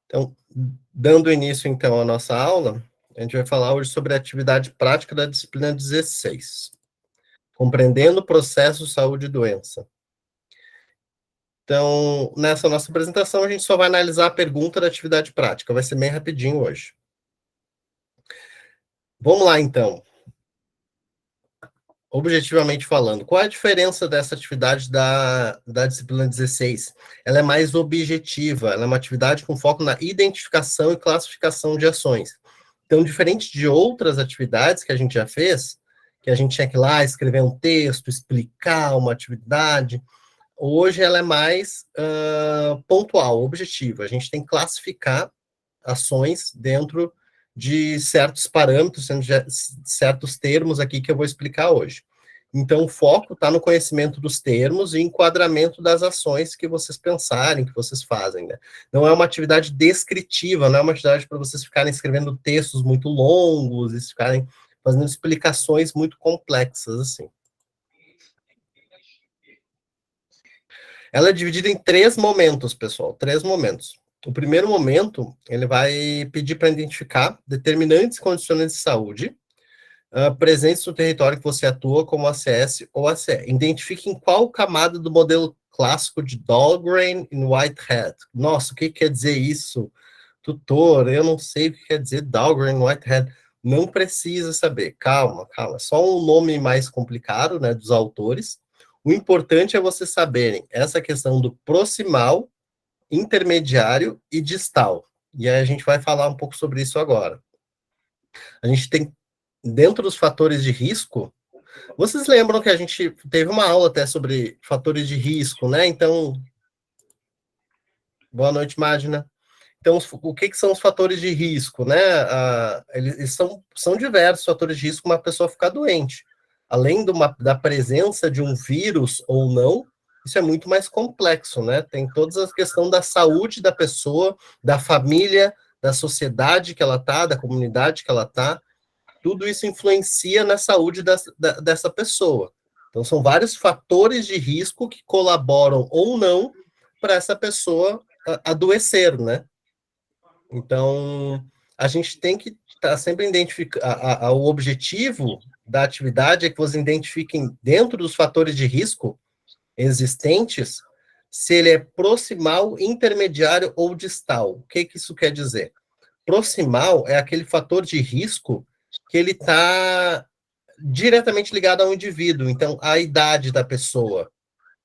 Então, dando início, então, à nossa aula, a gente vai falar hoje sobre a atividade prática da disciplina 16, compreendendo o processo saúde e doença. Então, nessa nossa apresentação, a gente só vai analisar a pergunta da atividade prática, vai ser bem rapidinho hoje. Vamos lá, então. Objetivamente falando, qual é a diferença dessa atividade da disciplina 16? Ela é mais objetiva, ela é uma atividade com foco na identificação e classificação de ações. Então, diferente de outras atividades que a gente já fez, que a gente tinha que ir lá escrever um texto, explicar uma atividade, hoje ela é mais pontual, objetiva. A gente tem que classificar ações dentro de certos parâmetros, certos termos aqui que eu vou explicar hoje. Então, o foco está no conhecimento dos termos e enquadramento das ações que vocês pensarem, que vocês fazem, né? Não é uma atividade descritiva, não é uma atividade para vocês ficarem escrevendo textos muito longos e ficarem fazendo explicações muito complexas, assim. Ela é dividida em 3 momentos, pessoal, 3 momentos. O primeiro momento, ele vai pedir para identificar determinantes condições de saúde presentes no território que você atua, como ACS ou ACE. Identifique em qual camada do modelo clássico de Dahlgren e Whitehead. Nossa, o que quer dizer isso? Tutor, eu não sei o que quer dizer Dahlgren e Whitehead. Não precisa saber, calma, calma. Só um nome mais complicado, né, dos autores. O importante é vocês saberem essa questão do proximal, intermediário e distal. E aí a gente vai falar um pouco sobre isso agora. A gente tem, dentro dos fatores de risco, vocês lembram que a gente teve uma aula até sobre fatores de risco, né? Então, boa noite, Magna. Então, o que são os fatores de risco, né? Eles são diversos fatores de risco para uma pessoa ficar doente. Além da presença de um vírus ou não, isso é muito mais complexo, né? Tem toda a questão da saúde da pessoa, da família, da sociedade que ela está, da comunidade que ela está. Tudo isso influencia na saúde dessa pessoa. Então, são vários fatores de risco que colaboram ou não para essa pessoa adoecer, né? Então, a gente tem que estar sempre identificando. O objetivo da atividade é que vocês identifiquem, dentro dos fatores de risco existentes, se ele é proximal, intermediário ou distal. O que isso quer dizer? Proximal é aquele fator de risco que ele está diretamente ligado ao indivíduo, então, à idade da pessoa.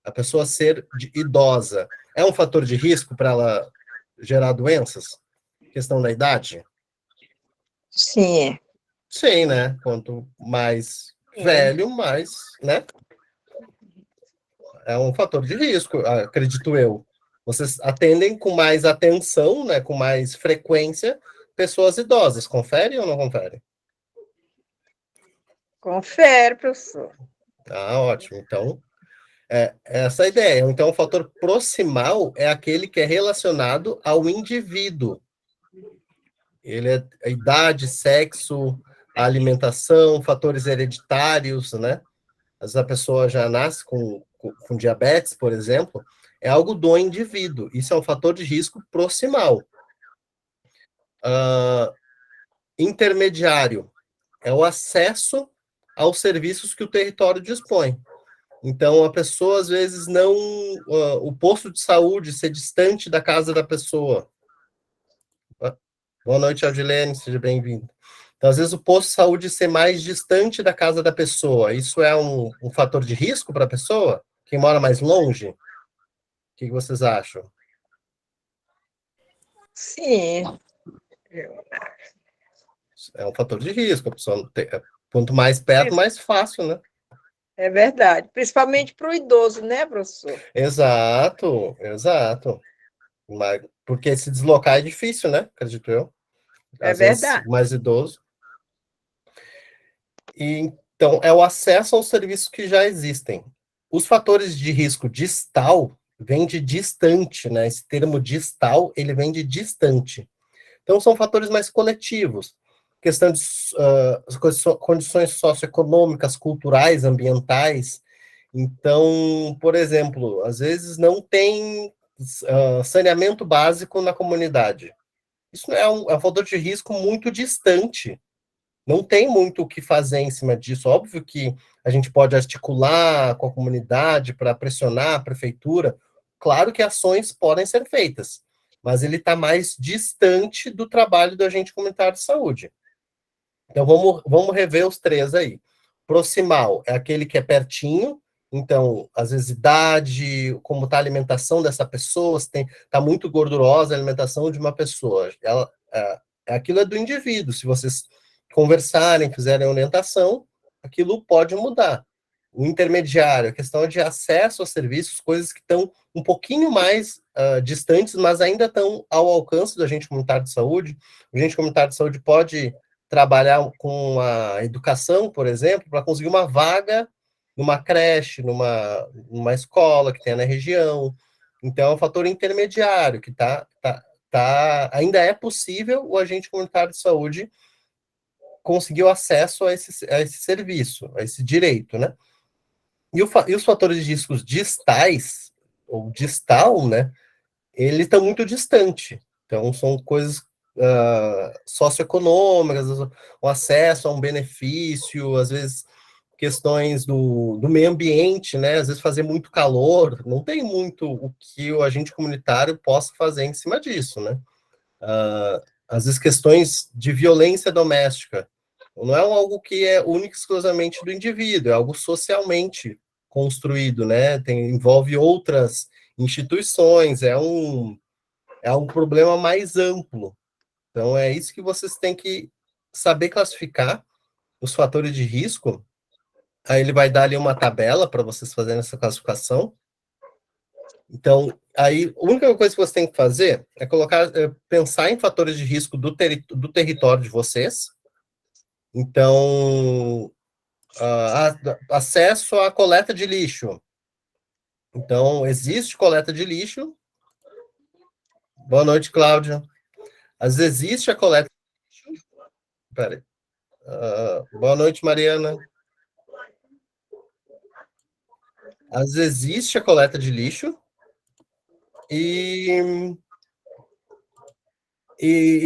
A pessoa ser idosa é um fator de risco para ela gerar doenças? Questão da idade? Sim. Sim, né? Quanto mais velho, mais, né? É um fator de risco, acredito eu. Vocês atendem com mais atenção, né? Com mais frequência, pessoas idosas. Confere ou não confere? Confere, professor. Ah, ótimo. Então, essa é a ideia. Então, o fator proximal é aquele que é relacionado ao indivíduo. Ele é a idade, sexo, a alimentação, fatores hereditários, né? Às vezes a pessoa já nasce com diabetes, por exemplo, é algo do indivíduo. Isso é um fator de risco proximal. Intermediário é o acesso aos serviços que o território dispõe. Então, a pessoa, às vezes, não... o posto de saúde ser distante da casa da pessoa. Boa noite, Aldilene, seja bem-vindo. Então, às vezes, o posto de saúde ser mais distante da casa da pessoa, isso é um fator de risco para a pessoa? Quem mora mais longe? O que vocês acham? Sim. É um fator de risco, a pessoa quanto mais perto, mais fácil, né? É verdade. Principalmente para o idoso, né, professor? Exato, exato. Porque se deslocar é difícil, né? Acredito eu. É Às vezes, verdade. mais idoso. Então, é o acesso aos serviços que já existem. Os fatores de risco distal vêm de distante, né? Esse termo distal, ele vem de distante. Então, são fatores mais coletivos. Questão de condições socioeconômicas, culturais, ambientais. Então, por exemplo, às vezes não tem saneamento básico na comunidade. Isso é um fator de risco muito distante. Não tem muito o que fazer em cima disso. Óbvio que a gente pode articular com a comunidade para pressionar a prefeitura. Claro que ações podem ser feitas, mas ele está mais distante do trabalho do agente comunitário de saúde. Então, vamos rever os três aí. Proximal é aquele que é pertinho, então, às vezes, idade, como está a alimentação dessa pessoa, se está muito gordurosa a alimentação de uma pessoa. Aquilo é do indivíduo. Se vocês conversarem, fizerem orientação, aquilo pode mudar. O intermediário, a questão de acesso aos serviços, coisas que estão um pouquinho mais distantes, mas ainda estão ao alcance do agente comunitário de saúde. O agente comunitário de saúde pode trabalhar com a educação, por exemplo, para conseguir uma vaga numa creche, numa escola que tenha na região. Então, é um fator intermediário que ainda é possível o agente comunitário de saúde conseguir o acesso a esse serviço, a esse direito, né? E os fatores de riscos distais, ou distal, né? Eles estão muito distantes. Então, são coisas socioeconômicas, o acesso a um benefício, às vezes questões do meio ambiente, né? Às vezes fazer muito calor, não tem muito o que o agente comunitário possa fazer em cima disso, né? Às vezes questões de violência doméstica, não é algo que é único exclusivamente do indivíduo, é algo socialmente construído, né? Envolve outras instituições, é um problema mais amplo. Então, é isso que vocês têm que saber classificar os fatores de risco. Aí ele vai dar ali uma tabela para vocês fazerem essa classificação. Então, aí, a única coisa que você tem que fazer é pensar em fatores de risco do território de vocês. Então, acesso à coleta de lixo. Então, existe coleta de lixo. Boa noite, Cláudia. Às vezes existe a coleta de lixo. Peraí. Boa noite, Mariana. Às vezes existe a coleta de lixo e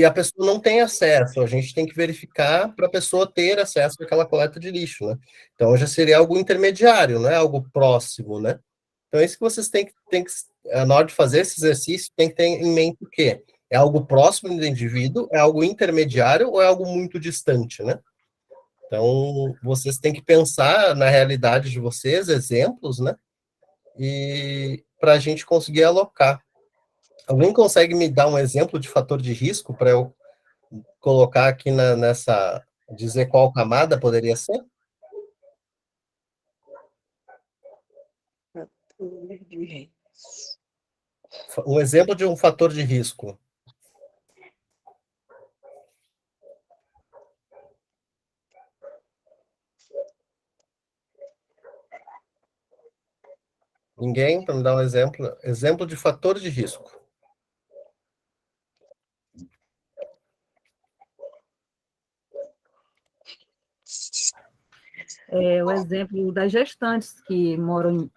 a pessoa não tem acesso. A gente tem que verificar para a pessoa ter acesso àquela coleta de lixo, né? Então, já seria algo intermediário, não é algo próximo, né? Então, é isso que vocês têm que na hora de fazer esse exercício, tem que ter em mente o quê? É algo próximo do indivíduo, é algo intermediário ou é algo muito distante, né? Então, vocês têm que pensar na realidade de vocês, exemplos, né? E para a gente conseguir alocar. Alguém consegue me dar um exemplo de fator de risco para eu colocar aqui dizer qual camada poderia ser? Um exemplo de um fator de risco. Ninguém para me dar um exemplo? Exemplo de fator de risco. O exemplo das gestantes que moram em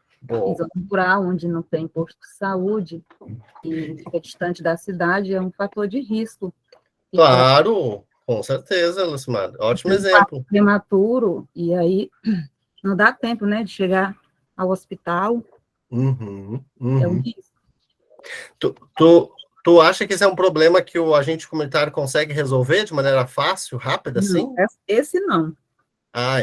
zona rural, onde não tem posto de saúde, e fica distante da cidade, é um fator de risco. Claro, com certeza, Lucimar. Ótimo exemplo. Prematuro, e aí não dá tempo, né, de chegar ao hospital. É um risco. Tu acha que esse é um problema que o agente comunitário consegue resolver de maneira fácil, rápida, assim? Não, esse não.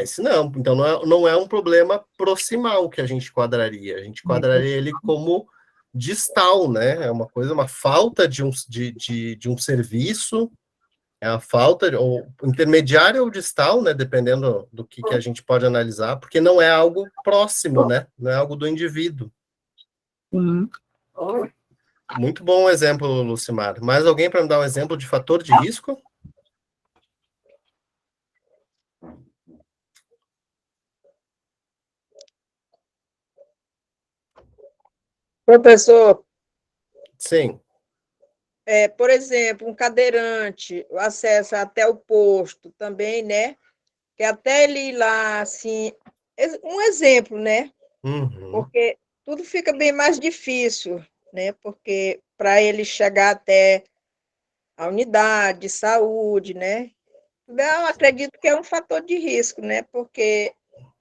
Esse não. Então, não é um problema proximal que a gente quadraria. A gente quadraria ele como distal, né? É uma falta de um serviço, é a falta, ou intermediário ou distal, né? Dependendo do que a gente pode analisar, porque não é algo próximo, né? Não é algo do indivíduo. Muito bom exemplo, Lucimar. Mais alguém para me dar um exemplo de fator de risco? Professor, Sim. Por exemplo, um cadeirante, o acesso até o posto também, né? Que até ele ir lá, assim, um exemplo, né? Porque tudo fica bem mais difícil, né? Porque para ele chegar até a unidade de saúde, né? Eu acredito que é um fator de risco, né? Porque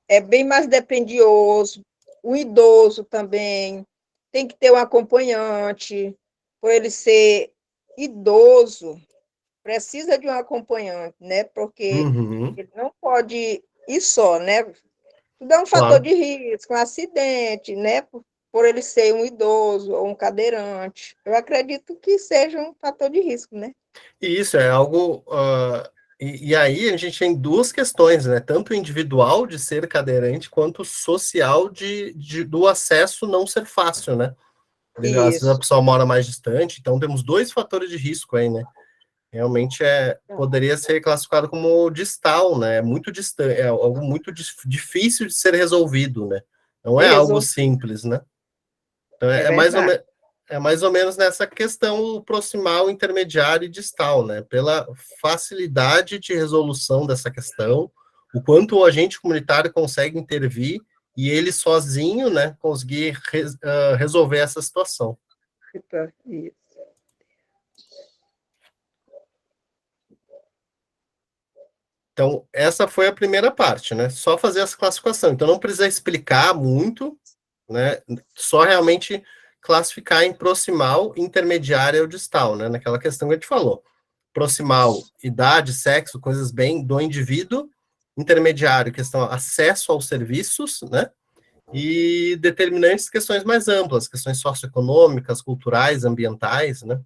é bem mais dependioso, o idoso também tem que ter um acompanhante, por ele ser idoso, precisa de um acompanhante, né? Porque ele não pode ir só, né? Tudo é um fator de risco, um acidente, né? Por ele ser um idoso ou um cadeirante. Eu acredito que seja um fator de risco, né? E isso é algo. E aí a gente tem duas questões, né? Tanto individual de ser cadeirante, quanto social do acesso não ser fácil, né? Às vezes a pessoa mora mais distante, então temos dois fatores de risco aí, né? Realmente poderia ser classificado como distal, né? É muito distante, é algo muito difícil de ser resolvido, né? Não é algo simples, né? Então é mais ou menos nessa questão proximal, intermediário e distal, né? Pela facilidade de resolução dessa questão, o quanto o agente comunitário consegue intervir e ele sozinho, né, conseguir resolver essa situação. Isso. Então, essa foi a primeira parte, né? Só fazer essa classificação. Então, não precisa explicar muito, né? Só realmente classificar em proximal, intermediária ou distal, né? Naquela questão que a gente falou. Proximal, idade, sexo, coisas bem do indivíduo. Intermediário, questão acesso aos serviços, né? E determinantes, questões mais amplas, questões socioeconômicas, culturais, ambientais, né?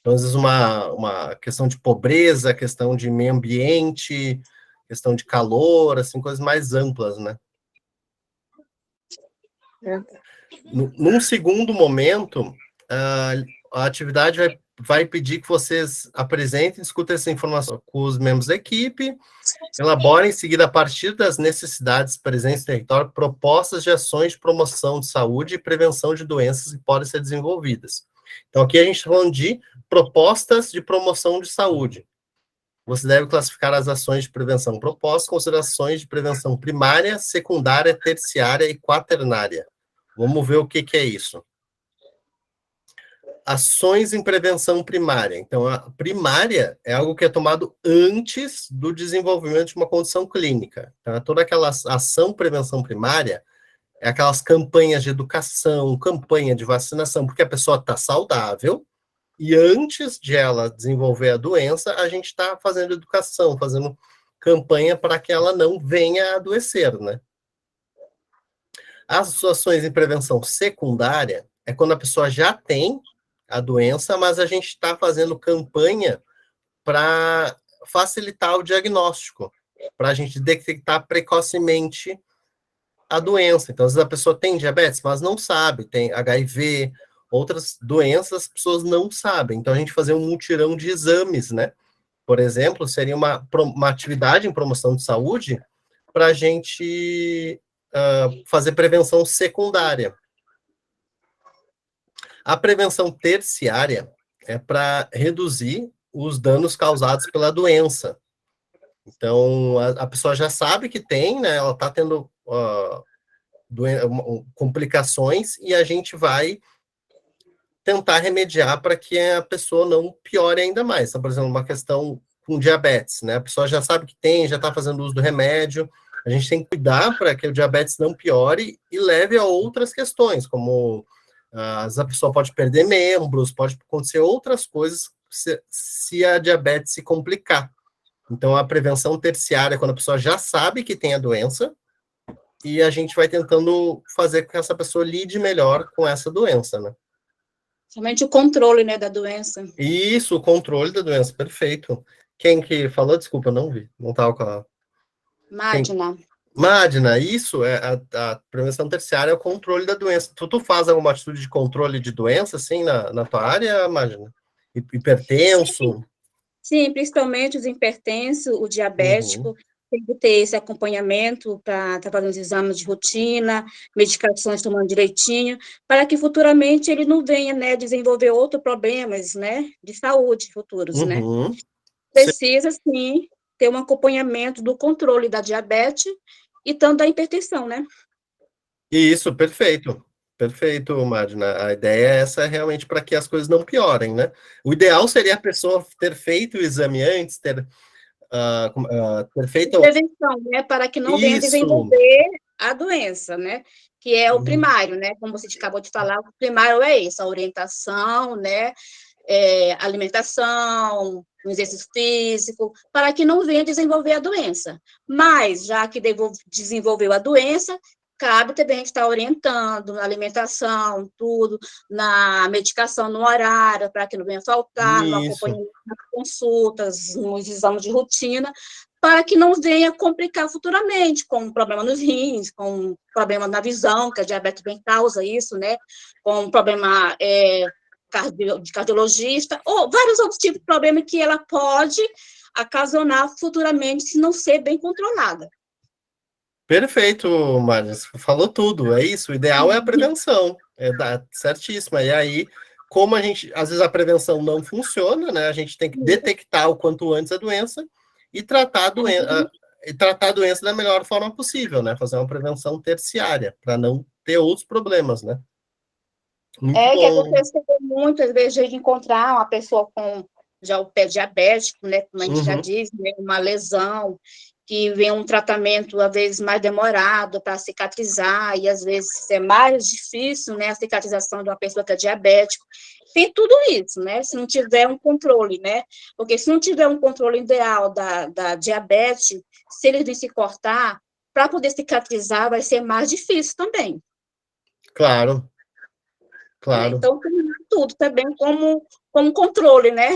Então, às vezes, uma questão de pobreza, questão de meio ambiente, questão de calor, assim, coisas mais amplas, né? Num segundo momento, a atividade vai pedir que vocês apresentem e discutam essa informação com os membros da equipe, elaborem em seguida, a partir das necessidades presentes no território, propostas de ações de promoção de saúde e prevenção de doenças que podem ser desenvolvidas. Então, aqui a gente está falando de propostas de promoção de saúde. Você deve classificar as ações de prevenção propostas, considerações de prevenção primária, secundária, terciária e quaternária. Vamos ver o que é isso. Ações em prevenção primária. Então, a primária é algo que é tomado antes do desenvolvimento de uma condição clínica. Então, toda aquela ação prevenção primária é aquelas campanhas de educação, campanha de vacinação, porque a pessoa está saudável, e antes de ela desenvolver a doença, a gente está fazendo educação, fazendo campanha para que ela não venha a adoecer, né? As ações em prevenção secundária é quando a pessoa já tem a doença, mas a gente está fazendo campanha para facilitar o diagnóstico, para a gente detectar precocemente a doença. Então, às vezes a pessoa tem diabetes, mas não sabe, tem HIV, outras doenças, as pessoas não sabem. Então, a gente fazer um mutirão de exames, né? Por exemplo, seria uma atividade em promoção de saúde para a gente fazer prevenção secundária. A prevenção terciária é para reduzir os danos causados pela doença. Então, a pessoa já sabe que tem, né? Ela está tendo complicações e a gente vai tentar remediar para que a pessoa não piore ainda mais. Então, por exemplo, uma questão com diabetes, né? A pessoa já sabe que tem, já está fazendo uso do remédio. A gente tem que cuidar para que o diabetes não piore e leve a outras questões, como a pessoa pode perder membros, pode acontecer outras coisas se a diabetes se complicar. Então, a prevenção terciária é quando a pessoa já sabe que tem a doença e a gente vai tentando fazer com que essa pessoa lide melhor com essa doença, né? Somente o controle, né, da doença. Isso, o controle da doença, perfeito. Quem que falou? Desculpa, não vi. Não estava com a... Madna. Madna, isso, a prevenção terciária é o controle da doença. Tu faz alguma atitude de controle de doença, assim, na tua área, Madna? Hipertenso? Sim, principalmente os hipertensos, o diabético, tem que ter esse acompanhamento para estar fazendo os exames de rotina, medicações tomando direitinho, para que futuramente ele não venha, né, desenvolver outros problemas, né, de saúde futuros, né? Precisa, sim, ter um acompanhamento do controle da diabetes e tanto da hipertensão, né? Isso, perfeito. Perfeito, Magna. A ideia é essa realmente para que as coisas não piorem, né? O ideal seria a pessoa ter feito o exame antes, ter feito... Prevenção, né? Para que não venha desenvolver a doença, né? Que é o primário, né? Como você acabou de falar, o primário é isso, a orientação, né? Alimentação, um exercício físico, para que não venha desenvolver a doença. Mas, já que desenvolveu a doença, cabe também a gente estar orientando na alimentação, tudo, na medicação no horário, para que não venha faltar, no acompanhamento nas consultas, nos exames de rotina, para que não venha complicar futuramente, com problema nos rins, com problema na visão, que a diabetes bem causa isso, né? Com problema de cardiologista, ou vários outros tipos de problemas que ela pode ocasionar futuramente se não ser bem controlada. Perfeito, Marins, falou tudo, é isso, o ideal é a prevenção, certíssima, e aí, como a gente, às vezes a prevenção não funciona, né, a gente tem que detectar o quanto antes a doença e tratar a doença da melhor forma possível, né, fazer uma prevenção terciária, para não ter outros problemas, né. Muito bom. Que acontece muitas vezes de encontrar uma pessoa com já o pé diabético, né, como a gente já diz, né, uma lesão, que vem um tratamento, às vezes, mais demorado para cicatrizar, e às vezes é mais difícil, né, a cicatrização de uma pessoa que é diabética. Tem tudo isso, né, se não tiver um controle, né, porque se não tiver um controle ideal da diabetes, se eles não se cortar, para poder cicatrizar vai ser mais difícil também. Claro. Então, tem tudo também como controle, né?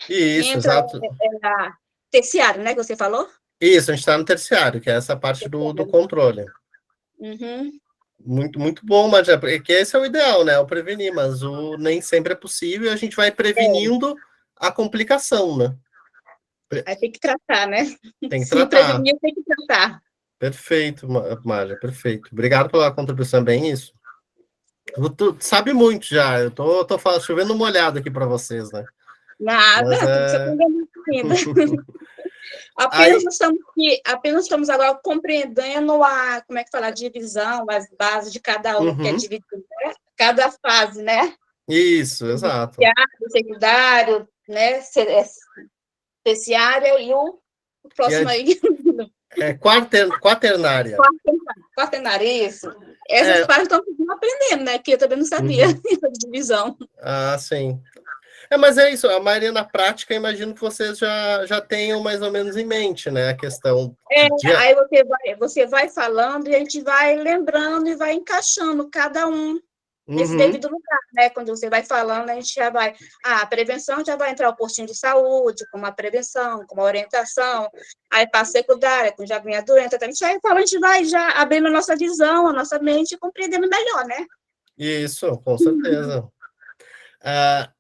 Isso, exato. A terciário, né, que você falou? Isso, a gente está no terciário, que é essa parte do controle. Muito, muito bom, mas porque esse é o ideal, né? O prevenir, mas nem sempre é possível, a gente vai prevenindo a complicação, né? Aí tem que tratar, né? Tem que tratar. Se prevenir, tem que tratar. Perfeito, Mágia, perfeito. Obrigado pela contribuição, bem isso. Tu sabe muito já, eu tô chovendo molhado aqui para vocês, né? Nada, você aprendendo ainda. Apenas estamos agora compreendendo como é que fala, a divisão, as bases de cada um, que é dividido, né? Cada fase, né? Isso, exato. Secundário, né? Terciária e o próximo aí. Quaternária. Quaternária, isso. Essas partes estão aprendendo, né? Que eu também não sabia essa divisão. Ah, sim. Mas é isso, a maioria na prática, imagino que vocês já tenham mais ou menos em mente, né, a questão... Aí você vai falando e a gente vai lembrando e vai encaixando cada um nesse devido lugar, né, quando você vai falando, a gente já vai... a prevenção já vai entrar o postinho de saúde, com uma prevenção, com uma orientação, aí para a secundária, quando já vem a doença, a gente vai já abrindo a nossa visão, a nossa mente e compreendendo melhor, né? Isso, com certeza.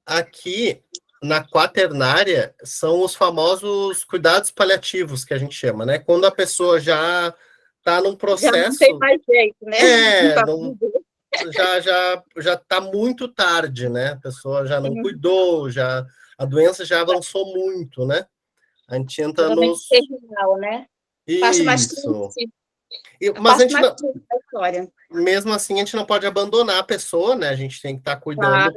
Aqui, na quaternária, são os famosos cuidados paliativos, que a gente chama, né? Quando a pessoa já está num processo... Já não tem mais jeito, né? Já está muito tarde, né? A pessoa já não cuidou, a doença já avançou muito, né? A gente entra nos... terminal, né? Isso. Mais triste. Mas a gente não... Mesmo assim, a gente não pode abandonar a pessoa, né? A gente tem que estar cuidando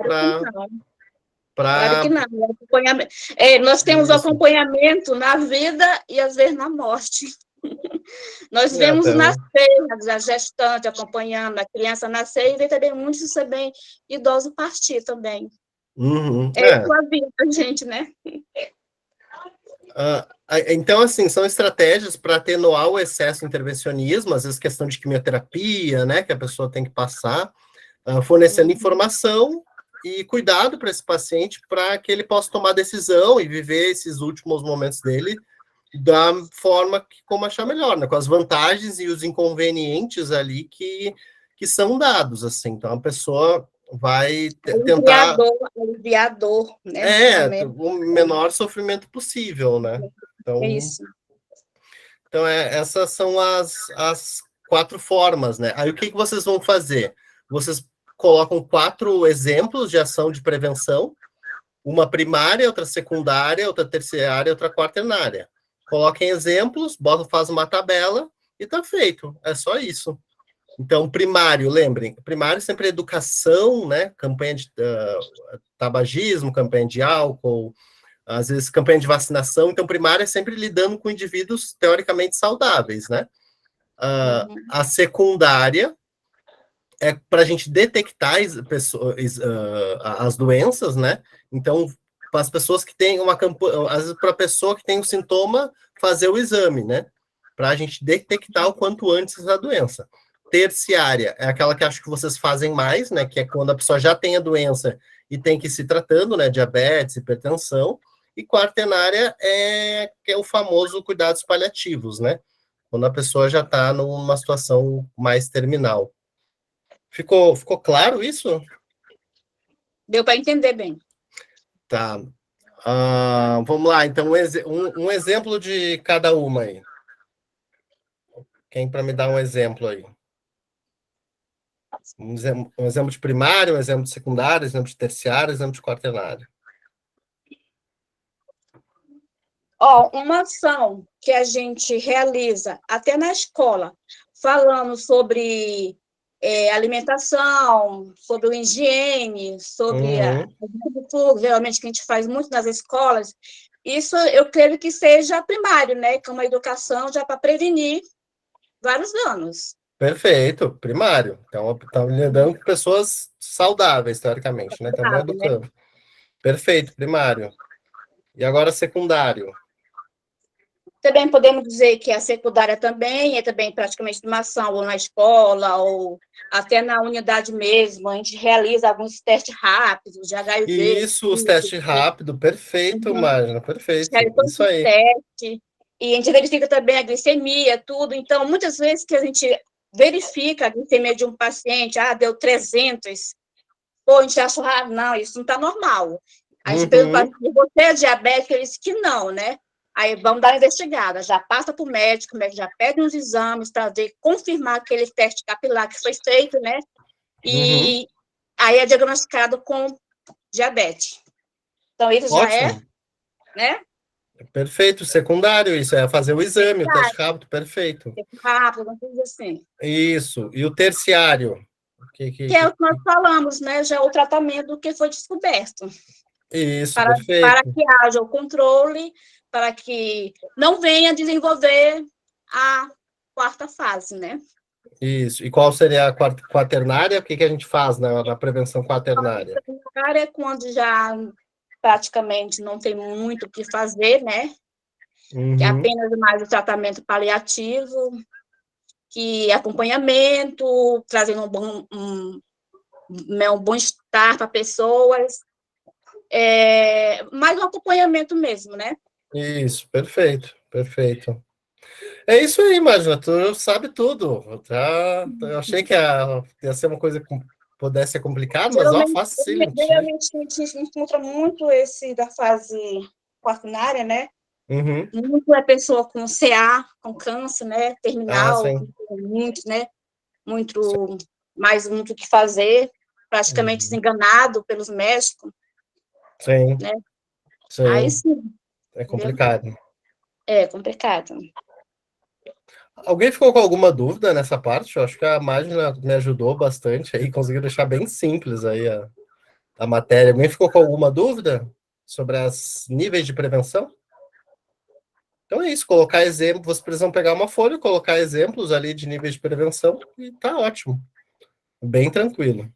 Claro que não. Nós temos acompanhamento na vida e, às vezes, na morte. Nós vemos nascer a gestante acompanhando a criança nascer e ver também muitos também idosos partir também. A vida da gente, né? Então, assim, são estratégias para atenuar o excesso de intervencionismo, às vezes questão de quimioterapia, né, que a pessoa tem que passar, fornecendo informação e cuidado para esse paciente, para que ele possa tomar decisão e viver esses últimos momentos dele da forma como achar melhor, né, com as vantagens e os inconvenientes ali que são dados, assim. Então, a pessoa vai tentar... Aliviar a dor, né? O menor sofrimento possível, né? Então, isso. Então, essas são as 4 formas, né? Aí, o que vocês vão fazer? Vocês colocam 4 exemplos de ação de prevenção, uma primária, outra secundária, outra terciária, outra quaternária. Coloquem exemplos, faz uma tabela e tá feito. É só isso. Então, primário, lembrem, primário sempre é educação, né? Campanha de tabagismo, campanha de álcool, às vezes campanha de vacinação. Então, primário é sempre lidando com indivíduos teoricamente saudáveis, né? A secundária é para a gente detectar as doenças, né? Então, para as pessoas que têm uma campanha, às vezes para a pessoa que tem um sintoma, fazer o exame, né? Para a gente detectar o quanto antes a doença. Terciária é aquela que acho que vocês fazem mais, né? Que é quando a pessoa já tem a doença e tem que ir se tratando, né? Diabetes, hipertensão. E quaternária que é o famoso cuidados paliativos, né? Quando a pessoa já está numa situação mais terminal. Ficou claro isso? Deu para entender bem. Tá. Vamos lá, então, um exemplo de cada uma aí. Quem para me dar um exemplo aí? Um exemplo de primário, um exemplo de secundário, um exemplo de terciário, um exemplo de quaternário. Uma ação que a gente realiza até na escola, falando sobre alimentação, sobre o higiene, sobre o fluxo, geralmente que a gente faz muito nas escolas, isso eu creio que seja primário, né? Que é uma educação já para prevenir vários danos. Perfeito, primário. Então, estamos lidando com pessoas saudáveis, teoricamente, né? Estamos educando. Né? Perfeito, primário. E agora, secundário. Também podemos dizer que a secundária também é também praticamente uma ação, ou na escola, ou até na unidade mesmo, a gente realiza alguns testes rápidos de HIV. Isso, os testes rápidos, perfeito, Magna, perfeito. Isso aí. Teste, e a gente verifica também a glicemia, tudo. Então, muitas vezes que a gente verifica a glicemia de um paciente, deu 300, a gente acha, não, isso não está normal. A gente pergunta, você é diabético? Ele disse que não, né? Aí vamos dar uma investigada, já passa para o médico já pede uns exames para confirmar aquele teste capilar que foi feito, né? E aí é diagnosticado com diabetes. Então, isso já é, né? Perfeito, secundário, isso é fazer o exame, o teste rápido, perfeito. Teste rápido, uma coisa assim. Isso, e o terciário? Que é o que nós falamos, né? Já é o tratamento que foi descoberto. Isso, perfeito. Para que haja o controle, para que não venha desenvolver a quarta fase, né? Isso. E qual seria a quaternária? O que a gente faz na prevenção quaternária? A quaternária é quando já praticamente não tem muito o que fazer, né? Que é apenas mais o tratamento paliativo, que acompanhamento, trazendo um bom-estar para pessoas, mais um acompanhamento mesmo, né? Isso, perfeito, perfeito. É isso aí, Magna, tu sabe tudo. Eu achei que ia ser uma coisa que pudesse ser complicada, mas fácil. Geralmente a gente encontra muito esse da fase quaternária, né? Muito é pessoa com CA, com câncer, né? Terminal, muito, né? Muito o que fazer, praticamente desenganado pelos médicos. Sim. Né? Sim. Aí sim. É complicado. É complicado. Alguém ficou com alguma dúvida nessa parte? Eu acho que a Magna me ajudou bastante aí, conseguiu deixar bem simples aí a matéria. Alguém ficou com alguma dúvida sobre os níveis de prevenção? Então é isso, colocar exemplos, vocês precisam pegar uma folha, colocar exemplos ali de níveis de prevenção e tá ótimo. Bem tranquilo.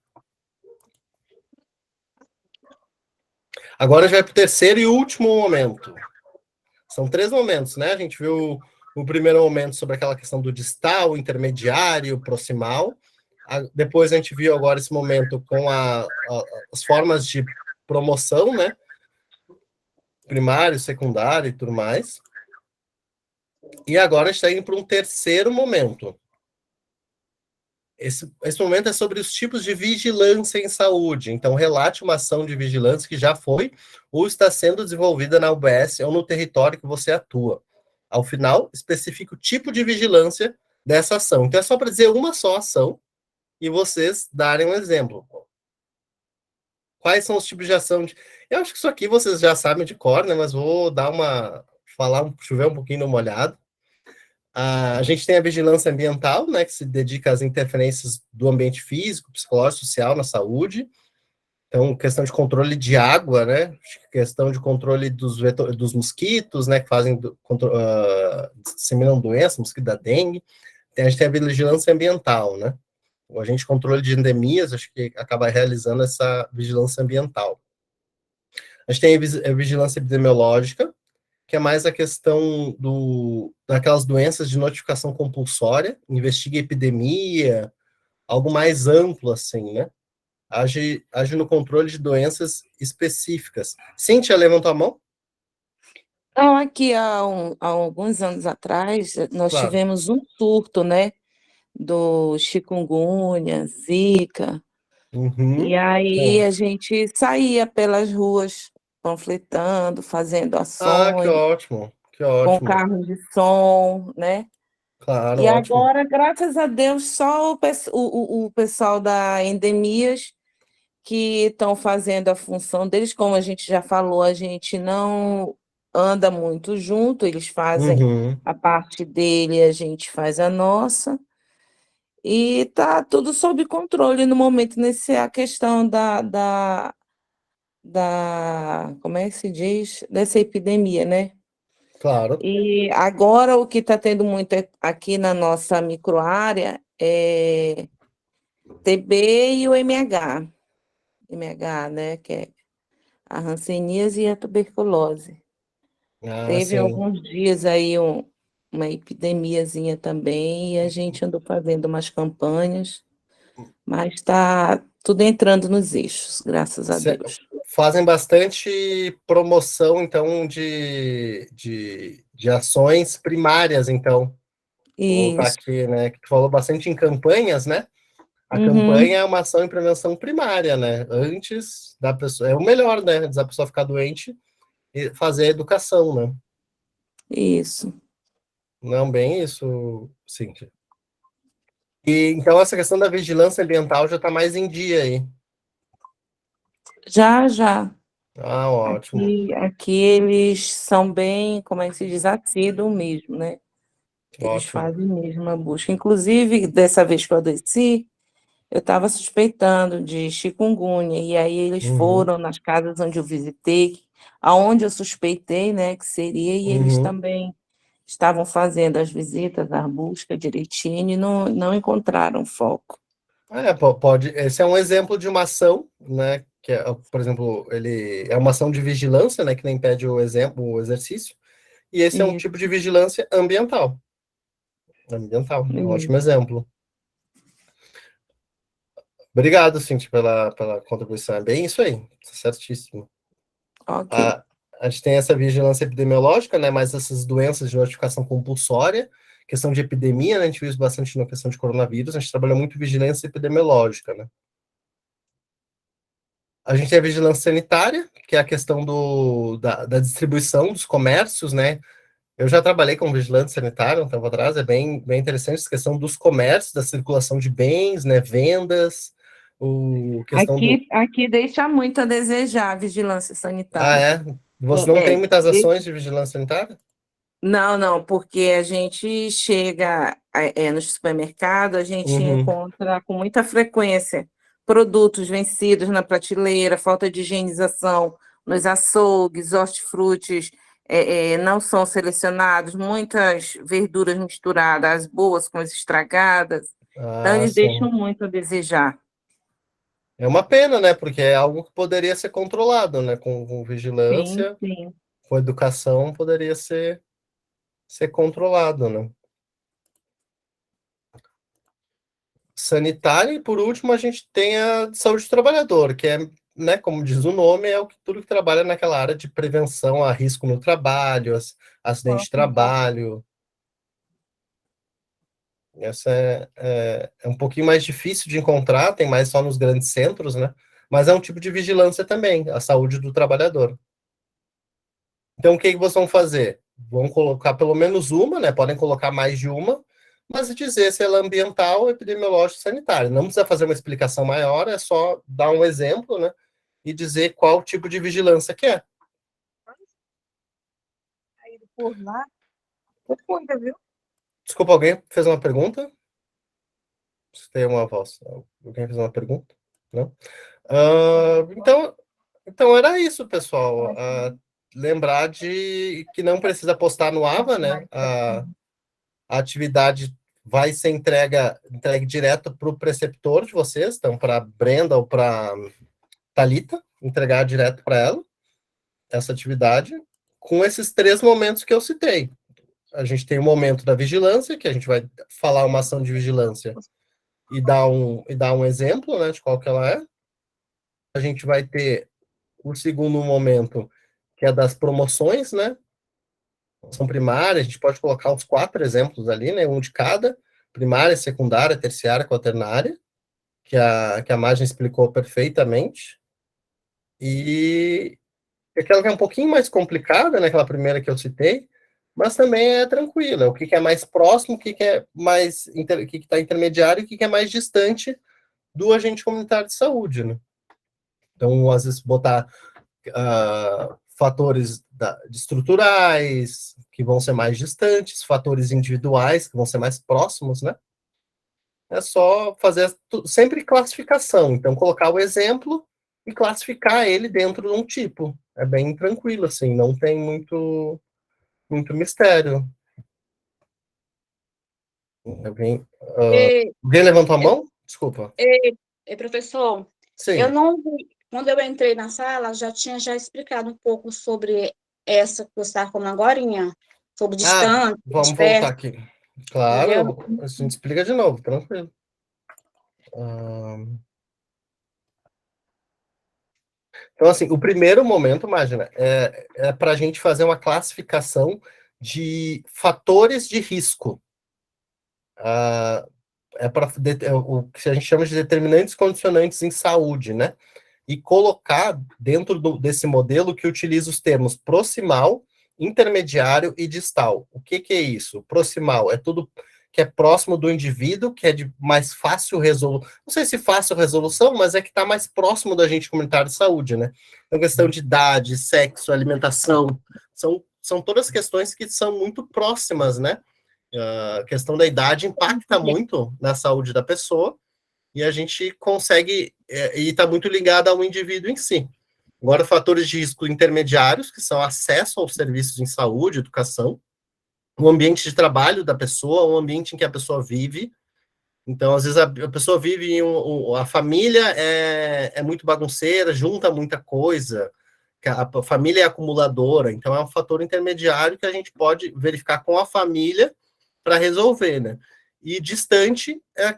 Agora já vai para o terceiro e último momento. São 3 momentos, né? A gente viu o primeiro momento sobre aquela questão do distal, intermediário, proximal. Depois a gente viu agora esse momento com as formas de promoção, né? Primário, secundário e tudo mais. E agora a gente está indo para um terceiro momento. Esse momento é sobre os tipos de vigilância em saúde. Então, relate uma ação de vigilância que já foi ou está sendo desenvolvida na UBS ou no território que você atua. Ao final, especifique o tipo de vigilância dessa ação. Então, é só para dizer uma só ação e vocês darem um exemplo. Quais são os tipos de ação? Eu acho que isso aqui vocês já sabem de cor, né? Mas vou dar chover um pouquinho no molhado. A gente tem a vigilância ambiental, né, que se dedica às interferências do ambiente físico, psicológico, social na saúde. Então, questão de controle de água, né, questão de controle dos mosquitos, né, que fazem, disseminam doenças, mosquito da dengue. A gente tem a vigilância ambiental, né, o agente de controle de endemias, acho que acaba realizando essa vigilância ambiental. A gente tem a vigilância epidemiológica, que é mais a questão daquelas doenças de notificação compulsória, investiga epidemia, algo mais amplo, assim, né? Age no controle de doenças específicas. Cíntia, levantou a mão? Então, aqui há alguns anos atrás, nós Claro. tivemos um surto, né, do chikungunya, zika, e aí a gente saía pelas ruas panfletando, fazendo que ações, ótimo, que com ótimo. carros de som, né? Claro, E ótimo. agora, graças a Deus, só o pessoal da Endemias que estão fazendo a função deles, como a gente já falou, a gente não anda muito junto, eles fazem a parte dele, a gente faz a nossa, e está tudo sob controle no momento, a questão como é que se diz? Dessa epidemia, né? Claro. E agora o que está tendo muito aqui na nossa microárea é TB e o MH. MH, né? Que é a hanseníase e a tuberculose. Teve Sim. alguns dias aí uma epidemiazinha também, e a gente andou fazendo umas campanhas, mas está tudo entrando nos eixos, graças a Deus. Fazem bastante promoção, então, de ações primárias, então. Vou colocar Isso. aqui, né? Que tu falou bastante em campanhas, né? A campanha é uma ação em prevenção primária, né? Antes da pessoa. É o melhor, né? Antes da pessoa ficar doente e fazer a educação, né? Isso. Não, bem isso, Cíntia. E então essa questão da vigilância ambiental já está mais em dia aí. Já. Ah, ótimo. Aqui eles são bem, como é que se diz, assíduos mesmo, né? Eles Ótimo. fazem mesmo a busca. Inclusive, dessa vez que eu adoeci, eu estava suspeitando de chikungunya, e aí eles foram nas casas onde eu visitei, aonde eu suspeitei, né, que seria, e eles também estavam fazendo as visitas, a busca direitinho, e não encontraram foco. Pode. Esse é um exemplo de uma ação, né? Que é, por exemplo, ele é uma ação de vigilância, né? Que nem pede o exercício. E esse é um tipo de vigilância ambiental. Um ótimo exemplo. Obrigado, Cintia, pela contribuição. É bem isso aí, certíssimo. Ok. A gente tem essa vigilância epidemiológica, né? Mas essas doenças de notificação compulsória, questão de epidemia, né? A gente viu isso bastante na questão de coronavírus, a gente trabalha muito vigilância epidemiológica, né? A gente tem a vigilância sanitária, que é a questão da distribuição dos comércios, né? Eu já trabalhei com vigilante sanitário um tempo atrás, é bem interessante essa questão dos comércios, da circulação de bens, né? Vendas, Aqui deixa muito a desejar a vigilância sanitária. é? Você não tem muitas ações de vigilância sanitária? Não, porque a gente chega no supermercado, a gente encontra com muita frequência produtos vencidos na prateleira, falta de higienização nos açougues, hortifrutis não são selecionados, muitas verduras misturadas, as boas com as estragadas, então eles deixam muito a desejar. É uma pena, né? Porque é algo que poderia ser controlado, né? Com vigilância, Sim. com educação, poderia ser controlado, né? Sanitária, e por último, a gente tem a saúde do trabalhador, que é, né, como diz o nome, é tudo que trabalha naquela área de prevenção a risco no trabalho, acidente de trabalho. Essa é um pouquinho mais difícil de encontrar, tem mais só nos grandes centros, né? Mas é um tipo de vigilância também, a saúde do trabalhador. Então, o que vocês vão fazer? Vão colocar pelo menos uma, né? Podem colocar mais de uma, mas dizer se ela é ambiental, epidemiológica e sanitária. Não precisa fazer uma explicação maior, é só dar um exemplo, né? E dizer qual tipo de vigilância que é. Aí por lá, profunda, viu? Desculpa, alguém fez uma pergunta? Se tem uma voz. Alguém fez uma pergunta? Não? Então era isso, pessoal. Lembrar de que não precisa postar no AVA, né? A atividade vai ser entregue direto para o preceptor de vocês, então para Brenda ou para Thalita, entregar direto para ela essa atividade, com esses 3 momentos que eu citei. A gente tem o momento da vigilância, que a gente vai falar uma ação de vigilância e dar um exemplo, né, de qual que ela é. A gente vai ter o segundo momento, que é das promoções, né? Promoção primária, a gente pode colocar os 4 exemplos ali, né? Um de cada, primária, secundária, terciária, quaternária, que a Margem explicou perfeitamente. E aquela que é um pouquinho mais complicada, né? Aquela primeira que eu citei, mas também é tranquila. O que é mais próximo, o que é mais, o que está intermediário e o que é mais distante do agente comunitário de saúde, né? Então, às vezes, botar fatores estruturais, que vão ser mais distantes, fatores individuais, que vão ser mais próximos, né? É só fazer sempre classificação. Então, colocar o exemplo e classificar ele dentro de um tipo. É bem tranquilo, assim, não tem muito mistério. Alguém levantou a mão? Desculpa. Professor, Sim. eu não vi, quando eu entrei na sala, já tinha explicado um pouco sobre essa que você estava falando agorinha, sobre distante, vamos voltar aqui. Claro, a gente explica de novo, tranquilo. Então, assim, o primeiro momento, imagina, é para a gente fazer uma classificação de fatores de risco. É o que a gente chama de determinantes condicionantes em saúde, né? E colocar dentro desse modelo que utiliza os termos proximal, intermediário e distal. O que é isso? Proximal é tudo que é próximo do indivíduo, que é de mais fácil resolução. Não sei se fácil resolução, mas é que está mais próximo do agente comunitário de saúde, né? Então, questão de idade, sexo, alimentação, são todas questões que são muito próximas, né? A questão da idade impacta muito na saúde da pessoa, e a gente consegue, e está muito ligado ao indivíduo em si. Agora, fatores de risco intermediários, que são acesso aos serviços em saúde, educação, o ambiente de trabalho da pessoa, o ambiente em que a pessoa vive. Então, às vezes, a pessoa vive a família é muito bagunceira, junta muita coisa, a família é acumuladora, então é um fator intermediário que a gente pode verificar com a família para resolver, né? E distante é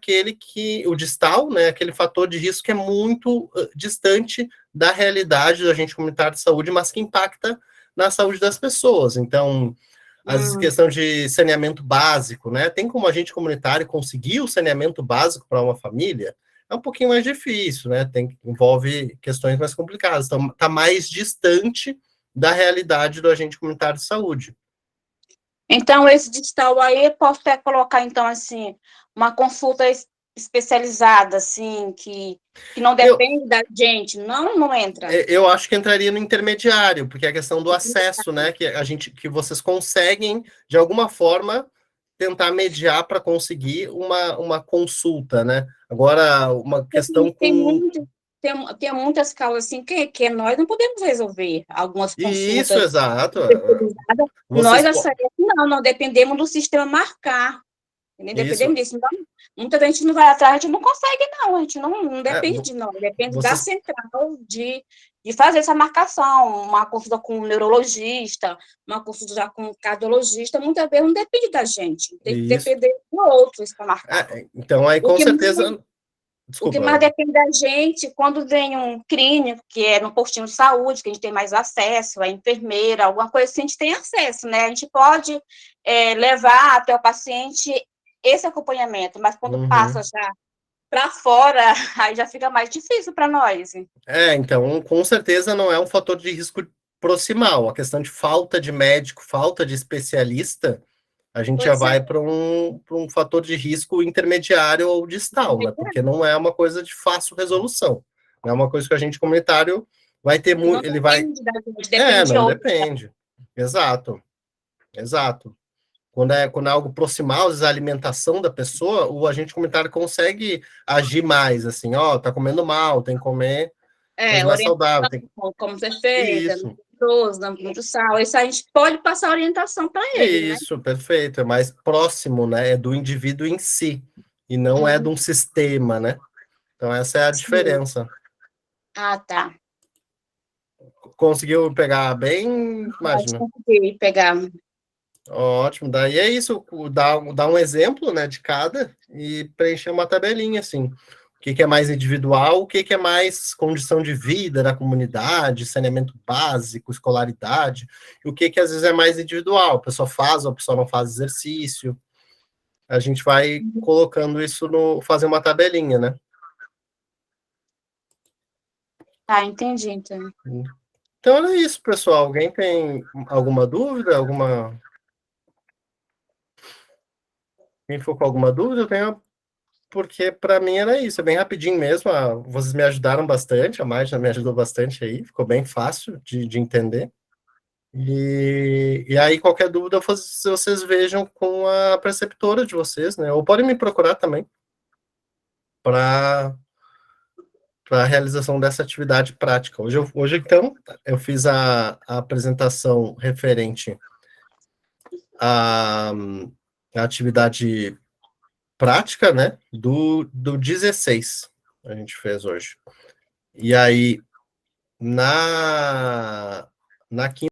o distal, né? Aquele fator de risco que é muito distante da realidade do agente comunitário de saúde, mas que impacta na saúde das pessoas. Então, as questões de saneamento básico, né? Tem como agente comunitário conseguir o saneamento básico para uma família? É um pouquinho mais difícil, né? Envolve questões mais complicadas. Então, está mais distante da realidade do agente comunitário de saúde. Então, esse digital aí, posso até colocar, então, assim, uma consulta especializada, assim, que não depende da gente, não entra. Eu acho que entraria no intermediário, porque é a questão do acesso, né, que vocês conseguem, de alguma forma, tentar mediar para conseguir uma consulta, né? Agora, uma questão Tem muitas causas assim que nós não podemos resolver. Algumas consultas. Isso, exato. Nós não dependemos do sistema marcar. Dependemos disso. Então, muita gente não vai atrás, a gente não consegue, não. A gente não depende de nós. Depende da central de fazer essa marcação. Uma consulta com um neurologista, uma consulta já com um cardiologista, muitas vezes não depende da gente. Tem que depender do outro para marcar. Então, aí, com certeza... Desculpa. O que mais depende da gente, quando vem um clínico, que é no postinho de saúde, que a gente tem mais acesso, a enfermeira, alguma coisa assim, a gente tem acesso, né? A gente pode levar até o paciente esse acompanhamento, mas quando passa já para fora, aí já fica mais difícil para nós. Então, com certeza não é um fator de risco proximal. A questão de falta de médico, falta de especialista, a gente já vai para um fator de risco intermediário ou distal, né? Porque não é uma coisa de fácil resolução. Não é uma coisa que o agente comunitário vai ter muito. Ele vai. Não depende. Exato. quando é algo proximal, às vezes a alimentação da pessoa, o agente comunitário consegue agir mais, assim, ó, tá comendo mal, tem que comer mais saudável. Como ser feita, muito sal, isso a gente pode passar orientação para ele, Isso, né? Perfeito, é mais próximo, né, é do indivíduo em si, e não é de um sistema, né? Então, essa é a diferença. Ah, tá. Conseguiu pegar bem, imagina? Consegui pegar. Ótimo, daí é isso, dá um exemplo, né, de cada e preencher uma tabelinha, assim. O que é mais individual, o que é mais condição de vida na comunidade, saneamento básico, escolaridade, e o que às vezes é mais individual, a pessoa faz ou a pessoa não faz exercício. A gente vai colocando isso fazer uma tabelinha, né? Tá, entendi, então. Então é isso, pessoal. Alguém tem alguma dúvida? Quem ficou com alguma dúvida, eu tenho, porque para mim era isso, é bem rapidinho mesmo. Vocês me ajudaram bastante, a Mai já me ajudou bastante aí, ficou bem fácil de entender. E aí, qualquer dúvida, vocês vejam com a preceptora de vocês, né? Ou podem me procurar também para a realização dessa atividade prática. Hoje, então, eu fiz a apresentação referente à atividade prática, né, do 16, a gente fez hoje. E aí, na quinta